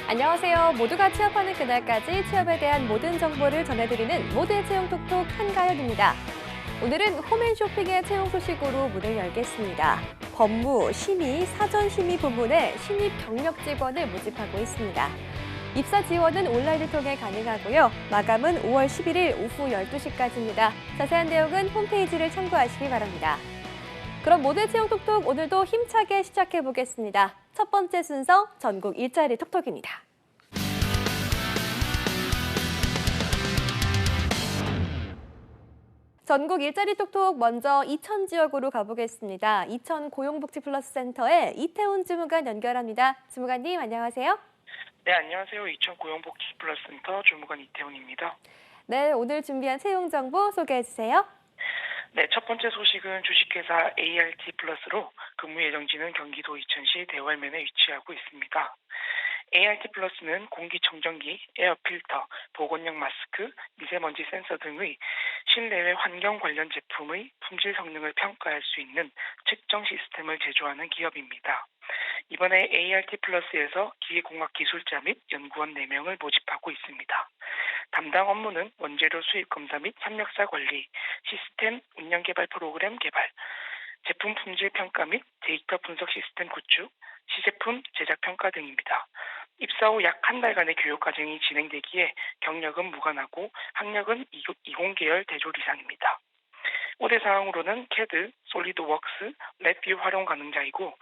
안녕하세요. 모두가 취업하는 그날까지 취업에 대한 모든 정보를 전해드리는 모두의 채용 톡톡 한가연입니다. 오늘은 홈앤쇼핑의 채용 소식으로 문을 열겠습니다. 법무, 심의, 사전심의 부문에 신입 경력 직원을 모집하고 있습니다. 입사 지원은 온라인을 통해 가능하고요. 마감은 5월 11일 오후 12시까지입니다. 자세한 내용은 홈페이지를 참고하시기 바랍니다. 그럼 모두의 채용 톡톡 오늘도 힘차게 시작해 보겠습니다. 첫 번째 순서 전국 일자리 톡톡입니다. 전국 일자리 톡톡 먼저 이천 지역으로 가보겠습니다. 이천 고용복지플러스센터에 이태훈 주무관 연결합니다. 주무관님 안녕하세요. 네, 안녕하세요. 이천 고용복지플러스센터 주무관 이태훈입니다. 네, 오늘 준비한 채용 정보 소개해 주세요. 네, 첫 번째 소식은 주식회사 ART 플러스로 근무 예정지는 경기도 이천시 대월면에 위치하고 있습니다. ART 플러스는 공기청정기, 에어필터, 보건용 마스크, 미세먼지 센서 등의 실내외 환경 관련 제품의 품질 성능을 평가할 수 있는 측정 시스템을 제조하는 기업입니다. 이번에 ART 플러스에서 기계공학 기술자 및 연구원 4명을 모집하고 있습니다. 담당 업무는 원재료 수입 검사 및 협력사 관리, 시스템 운영 개발 프로그램 개발, 제품 품질 평가 및 데이터 분석 시스템 구축, 시제품 제작 평가 등입니다. 입사 후 약 한 달간의 교육 과정이 진행되기에 경력은 무관하고 학력은 20계열 대졸 이상입니다. 우대 사항으로는 CAD, 솔리드웍스, 랩뷰 활용 가능자이고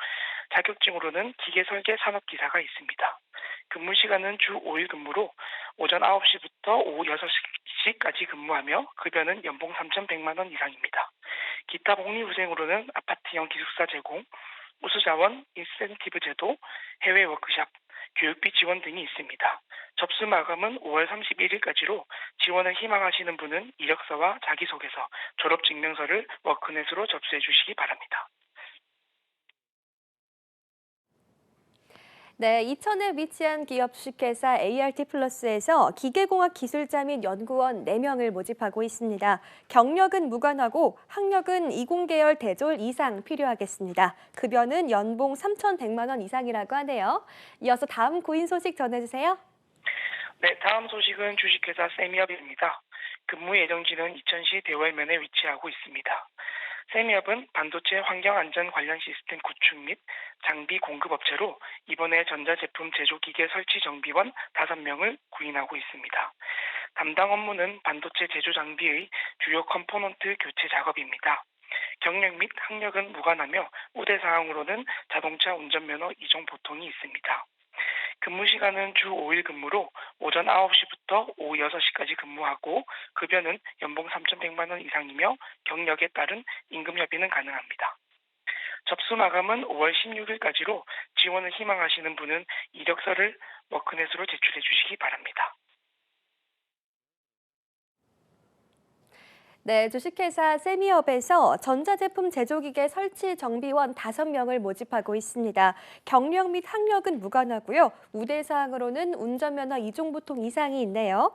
자격증으로는 기계 설계 산업기사가 있습니다. 근무 시간은 주 5일 근무로 오전 9시부터 오후 6시까지 근무하며 급여는 연봉 3,100만 원 이상입니다. 기타 복리후생으로는 아파트형 기숙사 제공, 우수자원, 인센티브 제도, 해외 워크샵, 교육비 지원 등이 있습니다. 접수 마감은 5월 31일까지로 지원을 희망하시는 분은 이력서와 자기소개서, 졸업증명서를 워크넷으로 접수해 주시기 바랍니다. 네, 이천에 위치한 기업 주식회사 ART 플러스에서 기계공학 기술자 및 연구원 4명을 모집하고 있습니다. 경력은 무관하고 학력은 20계열 대졸 이상 필요하겠습니다. 급여는 연봉 3,100만 원 이상이라고 하네요. 이어서 다음 구인 소식 전해주세요. 네, 다음 소식은 주식회사 세미업입니다. 근무 예정지는 이천시 대월면에 위치하고 있습니다. 세미업은 반도체 환경안전 관련 시스템 구축 및 장비 공급 업체로 이번에 전자제품 제조기계 설치 정비원 5명을 구인하고 있습니다. 담당 업무는 반도체 제조 장비의 주요 컴포넌트 교체 작업입니다. 경력 및 학력은 무관하며 우대 사항으로는 자동차 운전면허 이종 보통이 있습니다. 근무 시간은 주 5일 근무로 오전 9시부터 오후 6시까지 근무하고 급여는 연봉 3,100만 원 이상이며 경력에 따른 임금 협의는 가능합니다. 접수 마감은 5월 16일까지로 지원을 희망하시는 분은 이력서를 워크넷으로 제출해 주시기 바랍니다. 네, 주식회사 세미업에서 전자제품 제조기계 설치 정비원 5명을 모집하고 있습니다. 경력 및 학력은 무관하고요. 우대사항으로는 운전면허 이종 보통 이상이 있네요.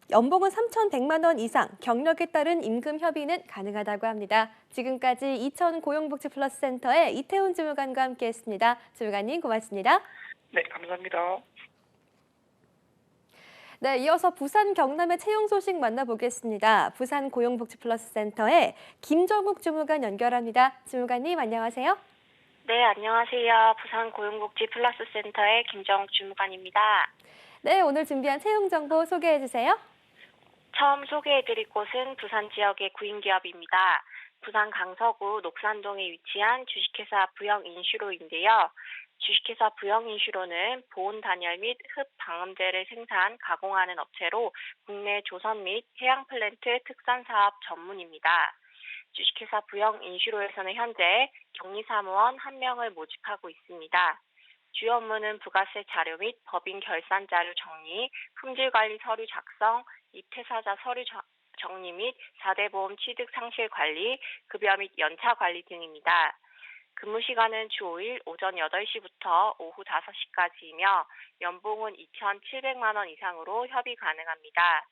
연봉은 3,100만 원 이상, 경력에 따른 임금 협의는 가능하다고 합니다. 지금까지 이천 고용복지플러스센터의 이태훈 주무관과 함께했습니다. 주무관님 고맙습니다. 네, 감사합니다. 네, 이어서 부산 경남의 채용 소식 만나보겠습니다. 부산 고용복지플러스센터에 김정욱 주무관 연결합니다. 주무관님 안녕하세요. 네, 안녕하세요. 부산 고용복지 플러스 센터의 김정욱 주무관입니다. 네, 오늘 준비한 채용 정보 소개해 주세요. 처음 소개해드릴 곳은 부산 지역의 구인기업입니다. 부산 강서구 녹산동에 위치한 주식회사 부영인슈로인데요. 주식회사 부영인슈로는 보온 단열 및 흡 방음제를 생산, 가공하는 업체로 국내 조선 및 해양 플랜트 특산 사업 전문입니다. 주식회사 부영인슈로에서는 현재 격리사무원 1명을 모집하고 있습니다. 주요 업무는 부가세 자료 및 법인 결산 자료 정리, 품질관리 서류 작성, 입퇴사자 서류 정리 및 4대 보험 취득 상실 관리, 급여 및 연차 관리 등입니다. 근무 시간은 주 5일 오전 8시부터 오후 5시까지이며 연봉은 2,700만 원 이상으로 협의 가능합니다.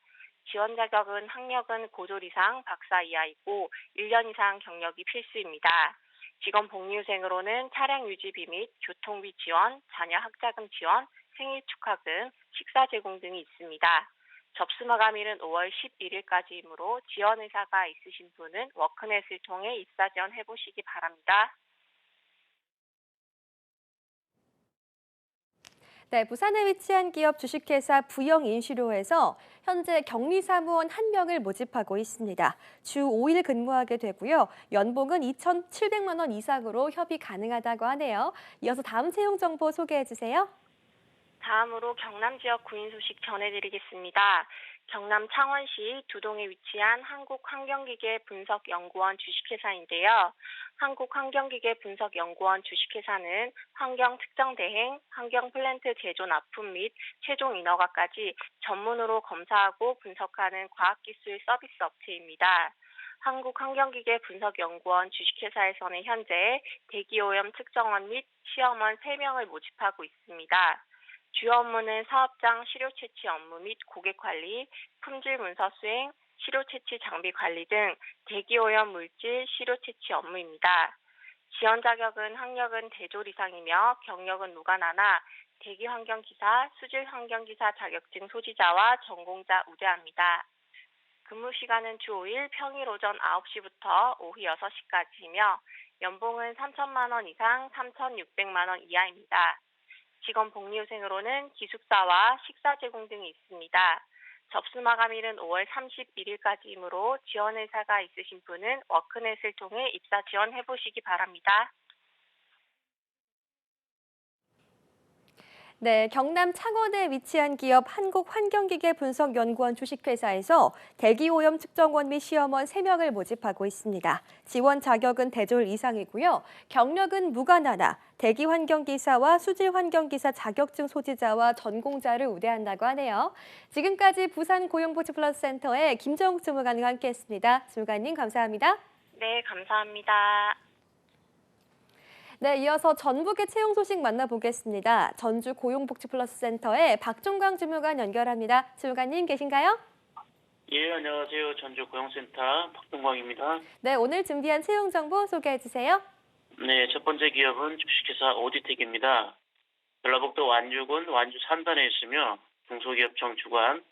지원 자격은 학력은 고졸 이상, 박사 이하이고 1년 이상 경력이 필수입니다. 직원 복리후생으로는 차량 유지비 및 교통비 지원, 자녀 학자금 지원, 생일 축하금, 식사 제공 등이 있습니다. 접수 마감일은 5월 11일까지이므로 지원 의사가 있으신 분은 워크넷을 통해 입사 지원해 보시기 바랍니다. 네, 부산에 위치한 기업 주식회사 부영인슈로에서 현재 격리사무원 1명을 모집하고 있습니다. 주 5일 근무하게 되고요. 연봉은 2,700만 원 이상으로 협의 가능하다고 하네요. 이어서 다음 채용 정보 소개해 주세요. 다음으로 경남 지역 구인 소식 전해드리겠습니다. 경남 창원시 두동에 위치한 한국환경기계 분석연구원 주식회사인데요. 한국환경기계 분석연구원 주식회사는 환경 특정 대행, 환경 플랜트 제조 납품 및 최종 인허가까지 전문으로 검사하고 분석하는 과학기술 서비스 업체입니다. 한국환경기계 분석연구원 주식회사에서는 현재 대기오염 측정원 및 시험원 3명을 모집하고 있습니다. 주요 업무는 사업장 시료 채취 업무 및 고객 관리, 품질 문서 수행, 시료 채취 장비 관리 등 대기오염 물질 시료 채취 업무입니다. 지원 자격은 학력은 대졸 이상이며 경력은 무관하나 대기 환경기사, 수질 환경기사 자격증 소지자와 전공자 우대합니다. 근무 시간은 주 5일 평일 오전 9시부터 오후 6시까지이며 연봉은 3천만 원 이상 3,600만 원 이하입니다. 직원 복리후생으로는 기숙사와 식사 제공 등이 있습니다. 접수 마감일은 5월 31일까지이므로 지원 의사가 있으신 분은 워크넷을 통해 입사 지원해 보시기 바랍니다. 네, 경남 창원에 위치한 기업 한국환경기계분석연구원 주식회사에서 대기오염 측정원 및 시험원 3명을 모집하고 있습니다. 지원 자격은 대졸 이상이고요. 경력은 무관하나 대기환경기사와 수질환경기사 자격증 소지자와 전공자를 우대한다고 하네요. 지금까지 부산 고용복지플러스센터의 김정욱 주무관과 함께했습니다. 주무관님 감사합니다. 네, 감사합니다. 네, 이어서 전북의 채용 소식 만나보겠습니다. 전주 고용복지플러스센터의 박종광 주무관 연결합니다. 주무관님 계신가요? 예, 안녕하세요. 전주 고용센터 박동광입니다. 네, 오늘 준비한 채용 정보 소개해 주세요. 네, 첫 번째 기업은 주식회사 오디텍입니다. 전라북도 완주군 완주 산단에 있으며 중소기업청 주관,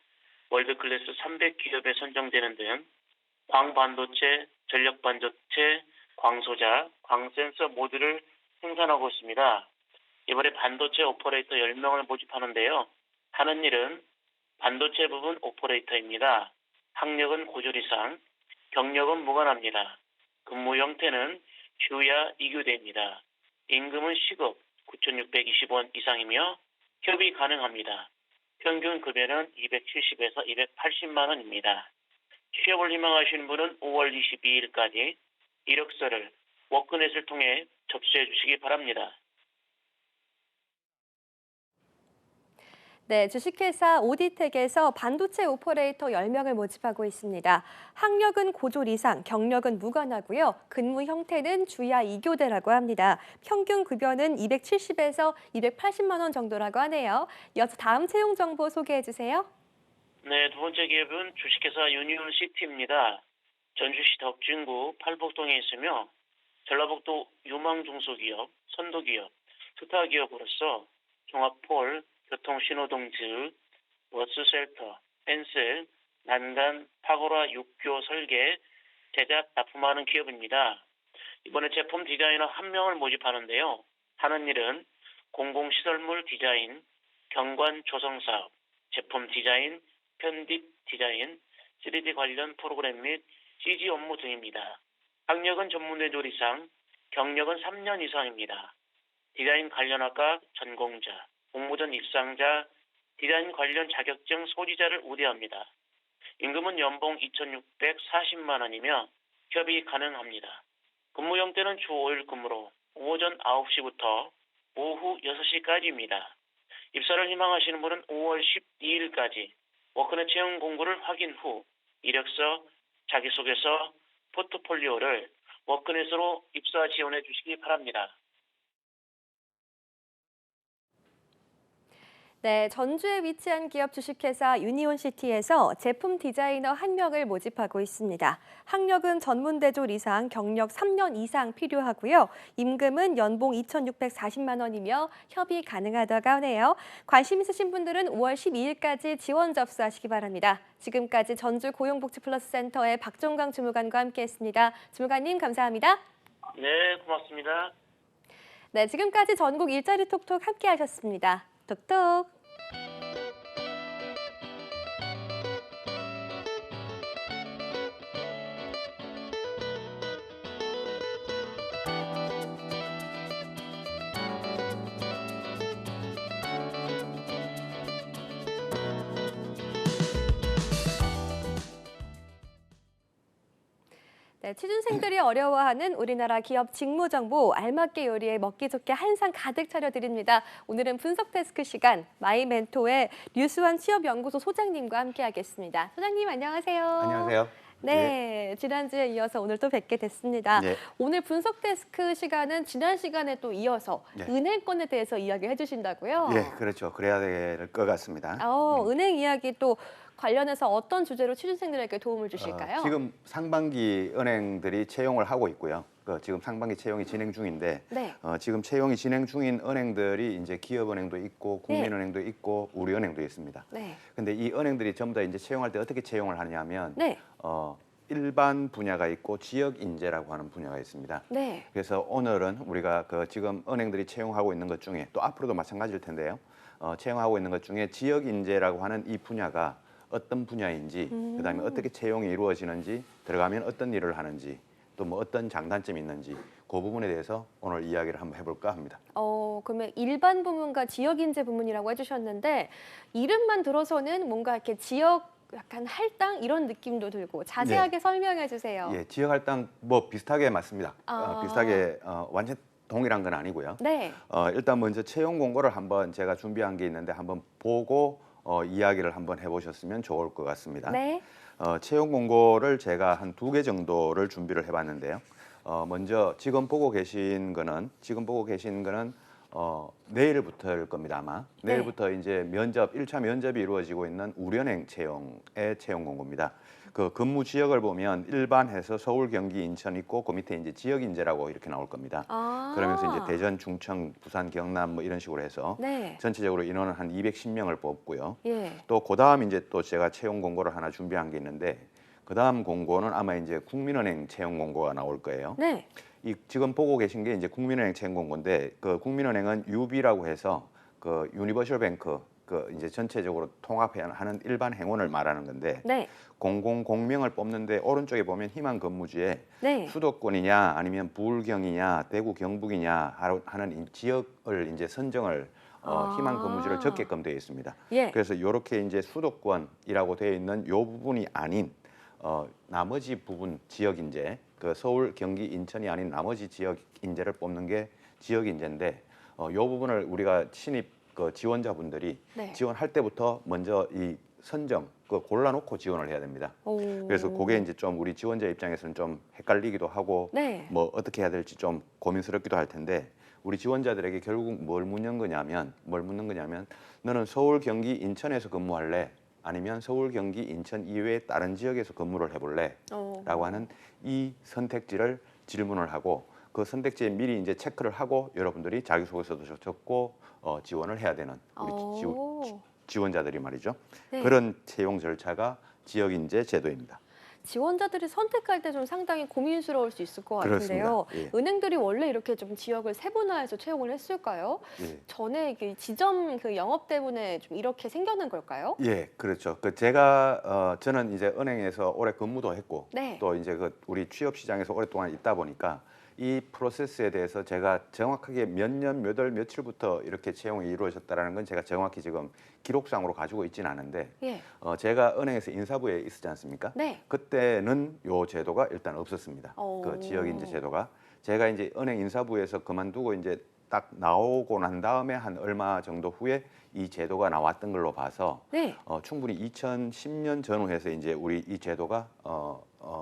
월드클래스 300기업에 선정되는 등 광반도체, 전력반도체, 광소자, 광센서 모듈을 생산하고 있습니다. 이번에 반도체 오퍼레이터 10명을 모집하는데요. 하는 일은 반도체 부분 오퍼레이터입니다. 학력은 고졸 이상, 경력은 무관합니다. 근무 형태는 휴야 2교대입니다. 임금은 시급 9,620원 이상이며 협의 가능합니다. 평균 급여는 270에서 280만 원입니다. 취업을 희망하시는 분은 5월 22일까지 이력서를 워크넷을 통해 접수해 주시기 바랍니다. 네, 주식회사 오디텍에서 반도체 오퍼레이터 10명을 모집하고 있습니다. 학력은 고졸 이상, 경력은 무관하고요. 근무 형태는 주야 2교대라고 합니다. 평균 급여는 270에서 280만 원 정도라고 하네요. 이어서 다음 채용 정보 소개해 주세요. 네, 두 번째 기업은 주식회사 유니온시티입니다. 전주시 덕진구 팔복동에 있으며 전라북도 유망중소기업, 선도기업, 스타기업으로서 종합폴, 교통신호등 등 버스쉘터, 펜슬, 난간, 파고라 6교 설계, 제작, 납품하는 기업입니다. 이번에 제품 디자이너 1명을 모집하는데요. 하는 일은 공공시설물 디자인, 경관 조성사업, 제품 디자인, 편집 디자인, 3D 관련 프로그램 및 CG 업무 등입니다. 학력은 전문대졸 이상, 경력은 3년 이상입니다. 디자인 관련학과 전공자, 공모전 입상자, 디자인 관련 자격증 소지자를 우대합니다. 임금은 연봉 2,640만 원이며 협의 가능합니다. 근무 형태는 주 5일 근무로 오전 9시부터 오후 6시까지입니다. 입사를 희망하시는 분은 5월 12일까지 워크넷 채용 공고를 확인 후 이력서, 자기소개서, 포트폴리오를 워크넷으로 입사 지원해 주시기 바랍니다. 네, 전주에 위치한 기업 주식회사 유니온시티에서 제품 디자이너 1명을 모집하고 있습니다. 학력은 전문대졸 이상, 경력 3년 이상 필요하고요. 임금은 연봉 2,640만 원이며 협의 가능하다고 하네요. 관심 있으신 분들은 5월 12일까지 지원 접수하시기 바랍니다. 지금까지 전주 고용복지플러스센터의 박종강 주무관과 함께했습니다. 주무관님 감사합니다. 네, 고맙습니다. 네, 지금까지 전국 일자리 톡톡 함께하셨습니다. 톡톡. 네, 취준생들이 어려워하는 우리나라 기업 직무 정보 알맞게 요리에 먹기 좋게 한상 가득 차려드립니다. 오늘은 분석 데스크 시간 마이멘토의 류수환 취업연구소 소장님과 함께하겠습니다. 소장님 안녕하세요. 안녕하세요. 네, 지난주에 이어서 오늘 또 뵙게 됐습니다. 네. 오늘 분석 데스크 시간은 지난 시간에 또 이어서 네. 은행권에 대해서 이야기해 주신다고요? 예, 그렇죠. 그래야 될 것 같습니다. 은행 이야기 또 관련해서 어떤 주제로 취준생들에게 도움을 주실까요? 지금 상반기 은행들이 채용을 하고 있고요. 지금 상반기 채용이 진행 중인데 네. 지금 채용이 진행 중인 은행들이 이제 기업은행도 있고 국민은행도 있고 우리은행도 있습니다. 네. 근데 이 은행들이 전부 다 이제 채용할 때 어떻게 채용을 하냐면 네. 일반 분야가 있고 지역 인재라고 하는 분야가 있습니다. 네. 그래서 오늘은 우리가 지금 은행들이 채용하고 있는 것 중에 또 앞으로도 마찬가지일 텐데요. 채용하고 있는 것 중에 지역 인재라고 하는 이 분야가 어떤 분야인지, 그다음에 어떻게 채용이 이루어지는지, 들어가면 어떤 일을 하는지, 또 뭐 어떤 장단점이 있는지 그 부분에 대해서 오늘 이야기를 한번 해볼까 합니다. 그러면 일반 부문과 지역 인재 부문이라고 해주셨는데 이름만 들어서는 뭔가 이렇게 지역 약간 할당 이런 느낌도 들고 자세하게 설명해 주세요. 예, 지역 할당 뭐 비슷하게 맞습니다. 비슷하게 완전 동일한 건 아니고요. 네. 일단 먼저 채용 공고를 한번 제가 준비한 게 있는데 한번 보고 이야기를 한번 해보셨으면 좋을 것 같습니다. 네. 채용 공고를 제가 한 2개 정도를 준비를 해봤는데요. 먼저 지금 보고 계신 거는 내일부터일 겁니다 아마. 네. 내일부터 이제 1차 면접이 이루어지고 있는 우리은행 채용의 채용 공고입니다. 그 근무 지역을 보면 일반해서 서울, 경기, 인천 있고 그 밑에 이제 지역 인재라고 이렇게 나올 겁니다. 그러면서 이제 대전, 충청, 부산, 경남 뭐 이런 식으로 해서 네. 전체적으로 인원은 한 210명을 뽑고요. 예. 또 그다음 이제 또 제가 채용 공고를 하나 준비한 게 있는데 그다음 공고는 아마 이제 국민은행 채용 공고가 나올 거예요. 네. 이 지금 보고 계신 게 이제 국민은행 채용 공고인데 그 국민은행은 UB라고 해서 그 유니버셜 뱅크 이제 전체적으로 통합하는 일반 행원을 말하는 건데 네. 공명을 뽑는데 오른쪽에 보면 희망 근무지에 네. 수도권이냐 아니면 부울경이냐 대구 경북이냐 하는 지역을 이제 선정을 희망 근무지를 적게끔 되어 있습니다. 예. 그래서 이렇게 이제 수도권이라고 되어 있는 이 부분이 아닌 나머지 부분 지역 인재, 그 서울, 경기, 인천이 아닌 나머지 지역 인재를 뽑는 게 지역 인재인데 이 부분을 우리가 신입 지원자분들이 네. 지원할 때부터 먼저 이 선정 골라놓고 지원을 해야 됩니다. 그래서 그게 이제 좀 우리 지원자 입장에서는 좀 헷갈리기도 하고 네. 뭐 어떻게 해야 될지 좀 고민스럽기도 할 텐데 우리 지원자들에게 결국 뭘 묻는 거냐면 너는 서울, 경기, 인천에서 근무할래? 아니면 서울, 경기, 인천 이외의 다른 지역에서 근무를 해볼래? 라고 하는 이 선택지를 질문을 하고 그 선택지에 미리 이제 체크를 하고 여러분들이 자기소개서도 적고 지원을 해야 되는 우리 지원자들이 말이죠. 네. 그런 채용 절차가 지역인재 제도입니다. 지원자들이 선택할 때 좀 상당히 고민스러울 수 있을 것 같은데요. 그렇습니다. 예. 은행들이 원래 이렇게 좀 지역을 세분화해서 채용을 했을까요? 예. 전에 지점 영업 때문에 좀 이렇게 생겨난 걸까요? 예, 그렇죠. 저는 이제 은행에서 오래 근무도 했고 네. 또 이제 우리 취업 시장에서 오랫동안 있다 보니까 이 프로세스에 대해서 제가 정확하게 몇 년, 몇 월, 며칠부터 이렇게 채용이 이루어졌다라는 건 제가 정확히 지금 기록상으로 가지고 있지는 않은데 예. 제가 은행에서 인사부에 있었지 않습니까? 네. 그때는 요 제도가 일단 없었습니다. 그 지역 인재 제도가 제가 이제 은행 인사부에서 그만두고 이제 딱 나오고 난 다음에 한 얼마 정도 후에 이 제도가 나왔던 걸로 봐서 네. 충분히 2010년 전후해서 이제 우리 이 제도가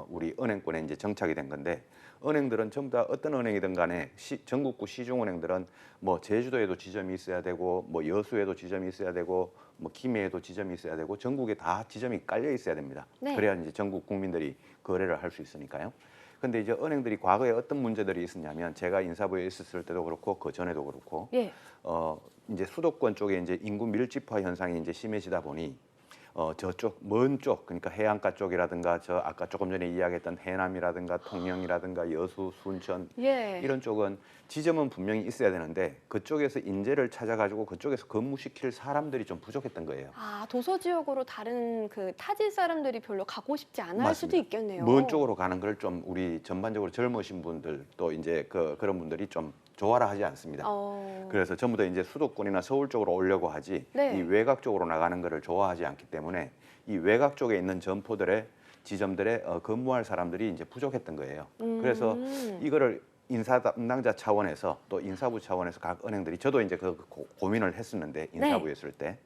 우리 은행권에 이제 정착이 된 건데 은행들은 전부 다 어떤 은행이든 간에 전국구 시중은행들은 뭐 제주도에도 지점이 있어야 되고 뭐 여수에도 지점이 있어야 되고 뭐 김해에도 지점이 있어야 되고 전국에 다 지점이 깔려 있어야 됩니다. 네. 그래야 이제 전국 국민들이 거래를 할 수 있으니까요. 근데 이제 은행들이 과거에 어떤 문제들이 있었냐면 제가 인사부에 있었을 때도 그렇고 그 전에도 그렇고 예. 이제 수도권 쪽에 이제 인구 밀집화 현상이 이제 심해지다 보니 저쪽 먼 쪽 그러니까 해안가 쪽이라든가 저 아까 조금 전에 이야기했던 해남이라든가 통영이라든가 여수, 순천 예. 이런 쪽은 지점은 분명히 있어야 되는데 그쪽에서 인재를 찾아가지고 그쪽에서 근무시킬 사람들이 좀 부족했던 거예요. 아, 도서 지역으로 다른 그 타지 사람들이 별로 가고 싶지 않을 수도 맞습니다. 있겠네요. 먼 쪽으로 가는 걸 좀 우리 전반적으로 젊으신 분들 또 이제 그런 분들이 좀 좋아라 하지 않습니다. 그래서 전부 다 이제 수도권이나 서울 쪽으로 오려고 하지 네. 이 외곽 쪽으로 나가는 것을 좋아하지 않기 때문에 이 외곽 쪽에 있는 점포들의 지점들에 근무할 사람들이 이제 부족했던 거예요. 그래서 이거를 인사 담당자 차원에서 또 인사부 차원에서 각 은행들이 저도 이제 고민을 했었는데 인사부에 있을 때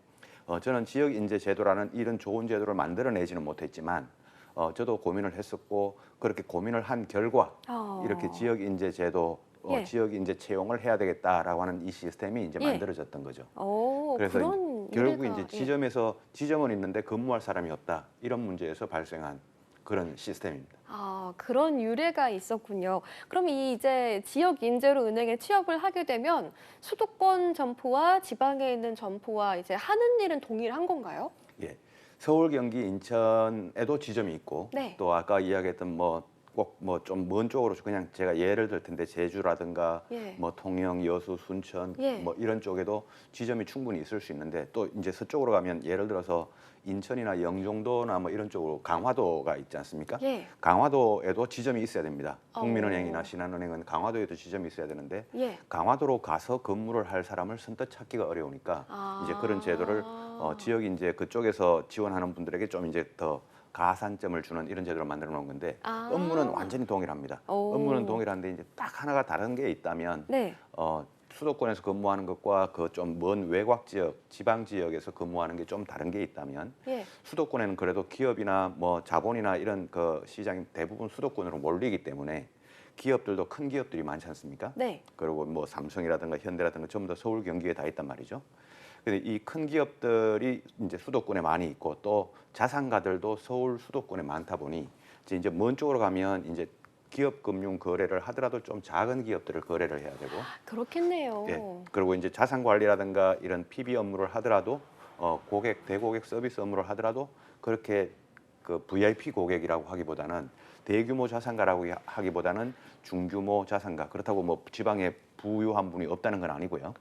저는 지역 인재 제도라는 이런 좋은 제도를 만들어내지는 못했지만 저도 고민을 했었고 그렇게 고민을 한 결과 이렇게 지역 인재 제도 예. 지역 인재 채용을 해야 되겠다라고 하는 이 시스템이 이제 예. 만들어졌던 거죠. 그래서 그래서 결국 이제 지점은 있는데 근무할 사람이 없다 이런 문제에서 발생한 그런 시스템입니다. 아, 그런 유래가 있었군요. 그럼 이제 지역 인재로 은행에 취업을 하게 되면 수도권 점포와 지방에 있는 점포와 이제 하는 일은 동일한 건가요? 예, 서울, 경기, 인천에도 지점이 있고 네. 또 아까 이야기했던 꼭 좀 먼 쪽으로 그냥 제가 예를 들 텐데 제주라든가 예. 뭐 통영, 여수, 순천 예. 뭐 이런 쪽에도 지점이 충분히 있을 수 있는데 또 이제 서쪽으로 가면 예를 들어서 인천이나 영종도나 뭐 이런 쪽으로 강화도가 있지 않습니까? 예. 강화도에도 지점이 있어야 됩니다. 국민은행이나 신한은행은 강화도에도 지점이 있어야 되는데 예. 강화도로 가서 근무를 할 사람을 선뜻 찾기가 어려우니까 이제 그런 제도를 지역 이제 그쪽에서 지원하는 분들에게 좀 이제 더 가산점을 주는 이런 제도를 만들어 놓은 건데 업무는 완전히 동일합니다. 업무는 동일한데 이제 딱 하나가 다른 게 있다면 네. 수도권에서 근무하는 것과 그 좀 먼 외곽 지역, 지방 지역에서 근무하는 게 좀 다른 게 있다면 예. 수도권에는 그래도 기업이나 뭐 자본이나 이런 그 시장이 대부분 수도권으로 몰리기 때문에 기업들도 큰 기업들이 많지 않습니까? 네. 그리고 뭐 삼성이라든가 현대라든가 전부 다 서울 경기에 다 있단 말이죠. 근데 이 큰 기업들이 이제 수도권에 많이 있고 또 자산가들도 서울 수도권에 많다 보니 이제 먼 쪽으로 가면 이제 기업 금융 거래를 하더라도 좀 작은 기업들을 거래를 해야 되고 그렇겠네요. 예. 그리고 이제 자산 관리라든가 이런 PB 업무를 하더라도 대고객 서비스 업무를 하더라도 그렇게 그 VIP 고객이라고 하기보다는 대규모 자산가라고 하기보다는 중규모 자산가 그렇다고 뭐 지방에 부유한 분이 없다는 건 아니고요.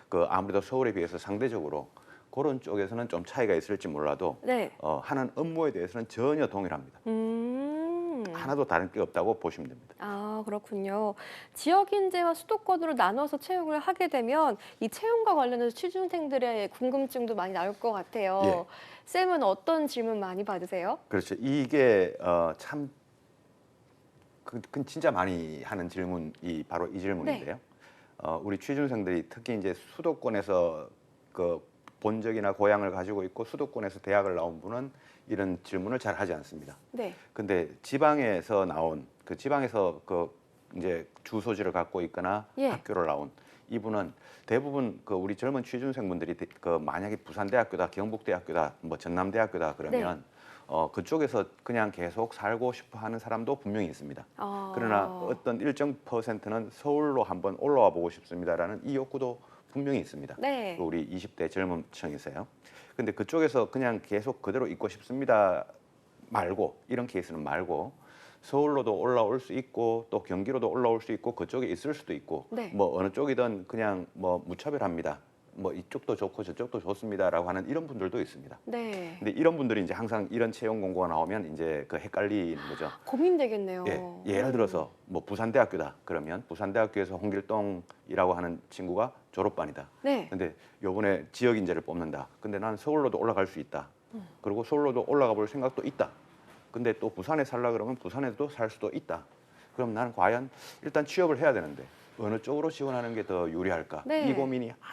그 아무래도 서울에 비해서 상대적으로 그런 쪽에서는 좀 차이가 있을지 몰라도 네. 하는 업무에 대해서는 전혀 동일합니다. 하나도 다른 게 없다고 보시면 됩니다. 아, 그렇군요. 지역 인재와 수도권으로 나눠서 채용을 하게 되면 이 채용과 관련해서 취준생들의 궁금증도 많이 나올 것 같아요. 예. 쌤은 어떤 질문 많이 받으세요? 그렇죠. 이게 참 진짜 많이 하는 질문이 바로 이 질문인데요. 우리 취준생들이 특히 이제 수도권에서 그 본적이나 고향을 가지고 있고 수도권에서 대학을 나온 분은 이런 질문을 잘 하지 않습니다. 네. 근데 지방에서 나온 그 지방에서 그 이제 주소지를 갖고 있거나 예. 학교를 나온 이분은 대부분 그 우리 젊은 취준생분들이 그 만약에 부산대학교다, 경북대학교다, 뭐 전남대학교다 그러면 그쪽에서 그냥 계속 살고 싶어 하는 사람도 분명히 있습니다. 그러나 어떤 일정 퍼센트는 서울로 한번 올라와 보고 싶습니다라는 이 욕구도 분명히 있습니다. 네. 우리 20대 젊은 층에서요. 근데 그쪽에서 그냥 계속 그대로 있고 싶습니다 말고 이런 케이스는 말고 서울로도 올라올 수 있고 또 경기로도 올라올 수 있고 그쪽에 있을 수도 있고 네. 뭐 어느 쪽이든 그냥 뭐 무차별합니다. 뭐 이쪽도 좋고 저쪽도 좋습니다라고 하는 이런 분들도 있습니다. 네. 근데 이런 분들이 이제 항상 이런 채용 공고가 나오면 이제 그 헷갈리는 거죠. 고민되겠네요. 예를 들어서 뭐 부산대학교다 그러면 부산대학교에서 홍길동이라고 하는 친구가 졸업반이다. 네. 근데 요번에 지역 인재를 뽑는다. 근데 난 서울로도 올라갈 수 있다. 그리고 서울로도 올라가 볼 생각도 있다. 근데 또 부산에 살라 그러면 부산에도 살 수도 있다. 그럼 나는 과연 일단 취업을 해야 되는데 어느 쪽으로 지원하는 게 더 유리할까? 네.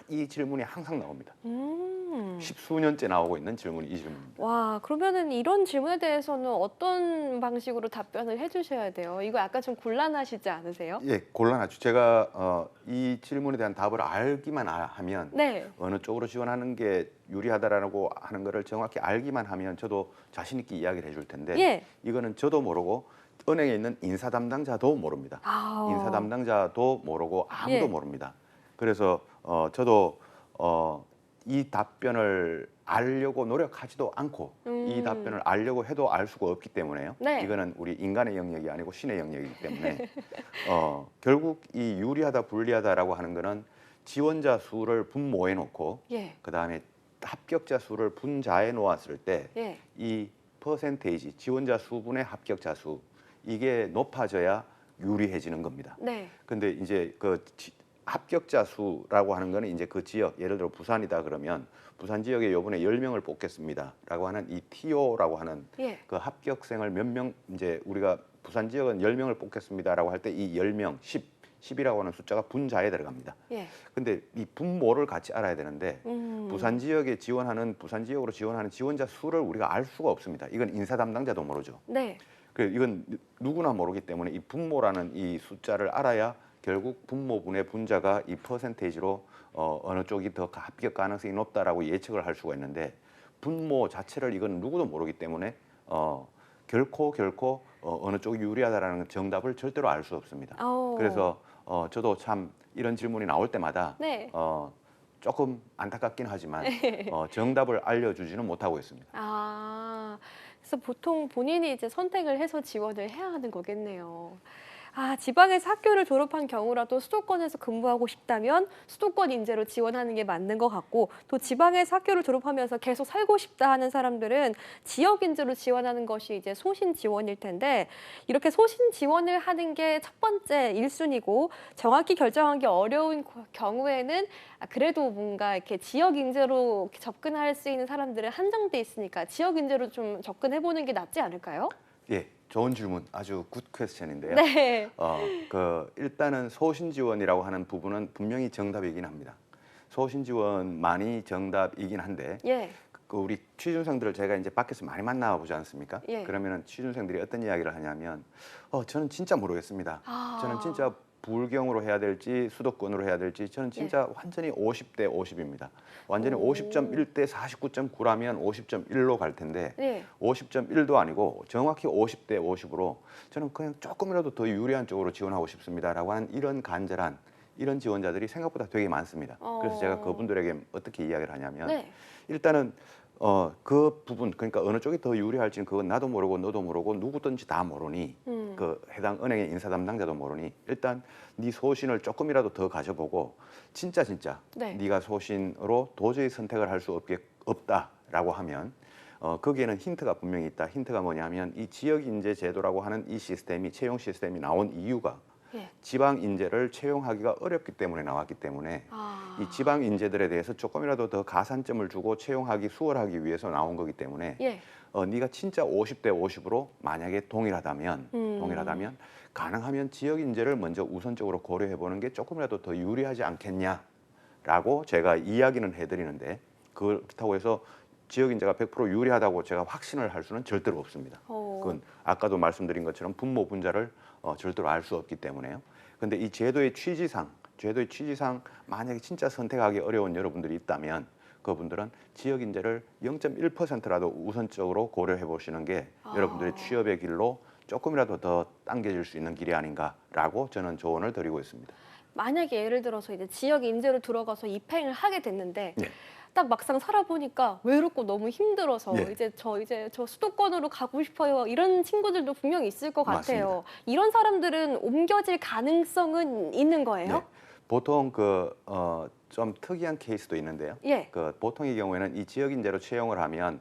이 질문이 항상 나옵니다. 십수년째 나오고 있는 질문이 이 질문입니다. 와, 그러면은 이런 질문에 대해서는 어떤 방식으로 답변을 해주셔야 돼요? 이거 약간 좀 곤란하시지 않으세요? 예, 곤란하죠. 제가 이 질문에 대한 답을 알기만 하면 네. 어느 쪽으로 지원하는 게 유리하다라고 하는 거를 정확히 알기만 하면 저도 자신 있게 이야기를 해줄 텐데 예. 이거는 저도 모르고 은행에 있는 인사 담당자도 모릅니다. 아. 인사 담당자도 모르고 아무도 예. 모릅니다. 그래서 저도 이 답변을 알려고 노력하지도 않고 이 답변을 알려고 해도 알 수가 없기 때문에요. 네. 이거는 우리 인간의 영역이 아니고 신의 영역이기 때문에 결국 이 유리하다 불리하다라고 하는 거는 지원자 수를 분모해 놓고 예. 그다음에 합격자 수를 분자해 놓았을 때 예. 이 퍼센테이지 지원자 수분의 합격자 수 이게 높아져야 유리해지는 겁니다. 네. 근데 이제 합격자 수라고 하는 거는 이제 그 지역 예를 들어 부산이다 그러면 부산 지역에 요번에 10명을 뽑겠습니다라고 하는 이 TO라고 하는 예. 그 합격생을 몇 명 이제 우리가 부산 지역은 10명을 뽑겠습니다라고 할 때 이 10명 10이라고 하는 숫자가 분자에 들어갑니다. 예. 근데 이 분모를 같이 알아야 되는데 부산 지역에 부산 지역으로 지원하는 지원자 수를 우리가 알 수가 없습니다. 이건 인사 담당자도 모르죠. 네. 이건 누구나 모르기 때문에 이 분모라는 이 숫자를 알아야 결국 분모분의 분자가 이 퍼센테이지로 어느 쪽이 더 합격 가능성이 높다라고 예측을 할 수가 있는데 분모 자체를 이건 누구도 모르기 때문에 결코 어느 쪽이 유리하다라는 정답을 절대로 알 수 없습니다. 그래서 저도 참 이런 질문이 나올 때마다 네. 조금 안타깝긴 하지만 정답을 알려주지는 못하고 있습니다. 아, 그래서 보통 본인이 이제 선택을 해서 지원을 해야 하는 거겠네요. 아, 지방에서 학교를 졸업한 경우라도 수도권에서 근무하고 싶다면 수도권 인재로 지원하는 게 맞는 것 같고, 또 지방에서 학교를 졸업하면서 계속 살고 싶다 하는 사람들은 지역 인재로 지원하는 것이 이제 소신 지원일 텐데, 이렇게 소신 지원을 하는 게 첫 번째 1순위고 정확히 결정하기 어려운 경우에는 그래도 뭔가 이렇게 지역 인재로 접근할 수 있는 사람들은 한정돼 있으니까 지역 인재로 좀 접근해 보는 게 낫지 않을까요? 예, 좋은 질문, 아주 굿 퀘스천인데요. 네. 일단은 소신 지원이라고 하는 부분은 분명히 정답이긴 합니다. 소신 지원만이 정답이긴 한데, 예. 우리 취준생들을 제가 이제 밖에서 많이 만나 보지 않습니까? 예. 그러면은 취준생들이 어떤 이야기를 하냐면, 저는 진짜 모르겠습니다. 아. 저는 진짜 불경으로 해야 될지 수도권으로 해야 될지 저는 진짜 완전히 50대 50입니다. 완전히 오. 50.1대 49.9라면 50.1로 갈 텐데 네. 50.1도 아니고 정확히 50대 50으로 저는 그냥 조금이라도 더 유리한 쪽으로 지원하고 싶습니다라고 하는 이런 간절한 이런 지원자들이 생각보다 되게 많습니다. 그래서 제가 그분들에게 어떻게 이야기를 하냐면 네. 일단은 그 부분 그러니까 어느 쪽이 더 유리할지는 그건 나도 모르고 너도 모르고 누구든지 다 모르니 그 해당 은행의 인사 담당자도 모르니 일단 네 소신을 조금이라도 더 가져보고 진짜 네. 네가 소신으로 도저히 선택을 할 수 없다라고 하면 거기에는 힌트가 분명히 있다. 힌트가 뭐냐면 이 지역 인재 제도라고 하는 이 시스템이 채용 시스템이 나온 이유가 예. 지방 인재를 채용하기가 어렵기 때문에 나왔기 때문에 이 지방 인재들에 대해서 조금이라도 더 가산점을 주고 채용하기 수월하기 위해서 나온 거기 때문에 예. 네가 진짜 50대 50으로 만약에 동일하다면 가능하면 지역 인재를 먼저 우선적으로 고려해 보는 게 조금이라도 더 유리하지 않겠냐라고 제가 이야기는 해드리는데 그렇다고 해서 지역 인재가 100% 유리하다고 제가 확신을 할 수는 절대로 없습니다. 그건 아까도 말씀드린 것처럼 분모 분자를 절대로 알 수 없기 때문에요. 근데 이 제도의 취지상 만약에 진짜 선택하기 어려운 여러분들이 있다면 그분들은 지역 인재를 0.1%라도 우선적으로 고려해 보시는 게 여러분들의 취업의 길로 조금이라도 더 당겨질 수 있는 길이 아닌가라고 저는 조언을 드리고 있습니다. 만약에 예를 들어서 이제 지역 인재로 들어가서 입행을 하게 됐는데 네. 딱 막상 살아보니까 외롭고 너무 힘들어서 네. 이제 저 수도권으로 가고 싶어요. 이런 친구들도 분명히 있을 것 같아요. 맞습니다. 이런 사람들은 옮겨질 가능성은 있는 거예요? 네. 보통 좀 특이한 케이스도 있는데요. 예. 보통의 경우에는 이 지역 인재로 채용을 하면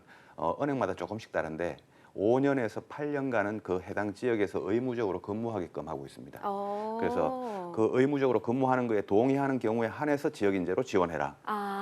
은행마다 조금씩 다른데 5년에서 8년간은 그 해당 지역에서 의무적으로 근무하게끔 하고 있습니다. 그래서 그 의무적으로 근무하는 거에 동의하는 경우에 한해서 지역 인재로 지원해라.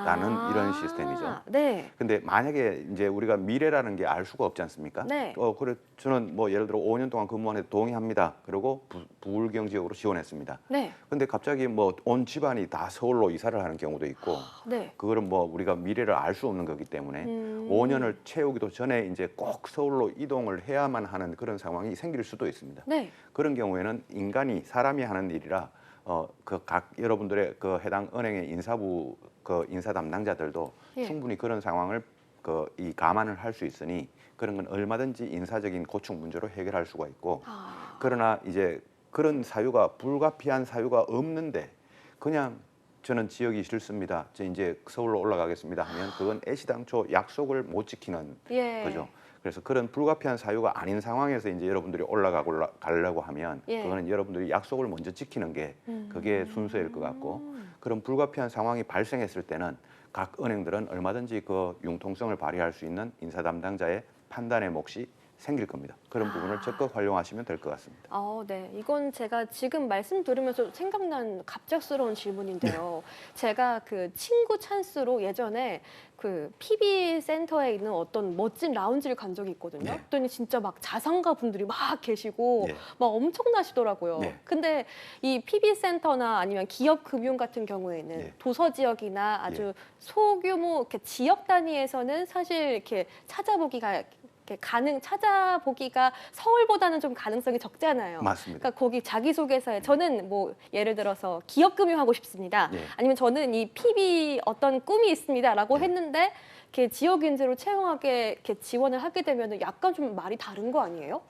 라는 이런 시스템이죠. 네. 근데 만약에 이제 우리가 미래라는 게 알 수가 없지 않습니까? 네. 그래 저는 뭐 예를 들어 5년 동안 근무하는데 동의합니다. 그리고 부울경 지역으로 지원했습니다. 네. 근데 갑자기 뭐 온 집안이 다 서울로 이사를 하는 경우도 있고 네. 그거는 뭐 우리가 미래를 알 수 없는 거기 때문에 5년을 채우기도 전에 이제 꼭 서울로 이동을 해야만 하는 그런 상황이 생길 수도 있습니다. 네. 그런 경우에는 인간이 사람이 하는 일이라 그 각 여러분들의 그 해당 은행의 인사부 그 인사 담당자들도 예. 충분히 그런 상황을 이 감안을 할 수 있으니 그런 건 얼마든지 인사적인 고충 문제로 해결할 수가 있고 그러나 이제 그런 사유가 불가피한 사유가 없는데 그냥 저는 지역이 싫습니다. 저 이제 서울로 올라가겠습니다 하면 그건 애시당초 약속을 못 지키는 예. 거죠. 그래서 그런 불가피한 사유가 아닌 상황에서 이제 여러분들이 가려고 하면 예. 그거는 여러분들이 약속을 먼저 지키는 게 그게 순서일 것 같고 그런 불가피한 상황이 발생했을 때는 각 은행들은 얼마든지 그 융통성을 발휘할 수 있는 인사 담당자의 판단의 몫이 생길 겁니다. 그런 부분을 적극 활용하시면 될 것 같습니다. 네. 이건 제가 지금 말씀 들으면서 생각난 갑작스러운 질문인데요. 제가 그 친구 찬스로 예전에 그 PB 센터에 있는 어떤 멋진 라운지를 간 적이 있거든요. 네. 그랬더니 진짜 막 자산가 분들이 막 계시고 네. 막 엄청나시더라고요. 네. 근데 이 PB 센터나 아니면 기업 금융 같은 경우에는 네. 도서 지역이나 아주 소규모 이렇게 지역 단위에서는 사실 이렇게 찾아보기가 서울보다는 좀 가능성이 적잖아요. 맞습니다. 그러니까 거기 자기소개서에 저는 뭐 예를 들어서 기업금융하고 싶습니다. 예. 아니면 저는 이 PB 어떤 꿈이 있습니다라고 했는데 이렇게 지역 인재로 채용하게 이렇게 지원을 하게 되면 약간 좀 말이 다른 거 아니에요?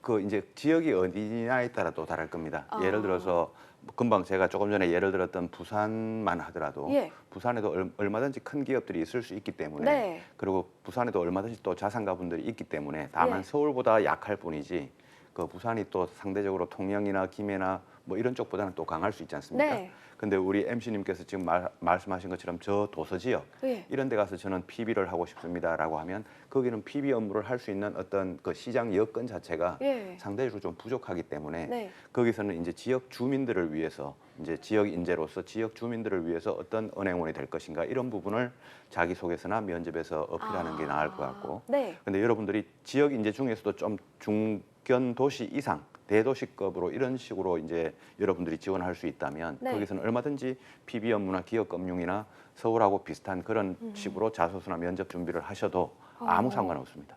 그 이제 지역이 어디냐에 따라 또 다를 겁니다. 아. 예를 들어서 금방 제가 조금 전에 예를 들었던 부산만 하더라도 예. 부산에도 얼마든지 큰 기업들이 있을 수 있기 때문에 네. 그리고 부산에도 얼마든지 또 자산가분들이 있기 때문에 다만 예. 서울보다 약할 뿐이지 그 부산이 또 상대적으로 통영이나 김해나 뭐 이런 쪽보다는 또 강할 수 있지 않습니까? 네. 근데 우리 MC님께서 지금 말씀하신 것처럼 저 도서 지역 예. 이런 데 가서 저는 PB를 하고 싶습니다라고 하면 거기는 PB 업무를 할 수 있는 어떤 그 시장 여건 자체가 예. 상대적으로 좀 부족하기 때문에 네. 거기서는 이제 지역 주민들을 위해서 이제 지역 인재로서 지역 주민들을 위해서 어떤 은행원이 될 것인가 이런 부분을 자기소개서나 면접에서 어필하는 게 나을 것 같고 네. 근데 여러분들이 지역 인재 중에서도 좀 중견 도시 이상 대도시급으로 이런 식으로 이제 여러분들이 지원할 수 있다면 네. 거기서는 얼마든지 PB 업무나 기업 금융이나 서울하고 비슷한 그런 식으로 자소서나 면접 준비를 하셔도 아무 상관없습니다.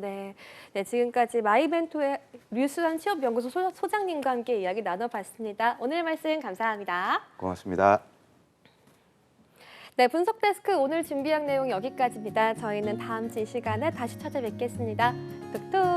네. 네, 지금까지 마이벤토의 류수환 취업연구소 소장님과 함께 이야기 나눠봤습니다. 오늘 말씀 감사합니다. 고맙습니다. 네, 분석데스크 오늘 준비한 내용 여기까지입니다. 저희는 다음 주 이 시간에 다시 찾아뵙겠습니다. 뚝뚝.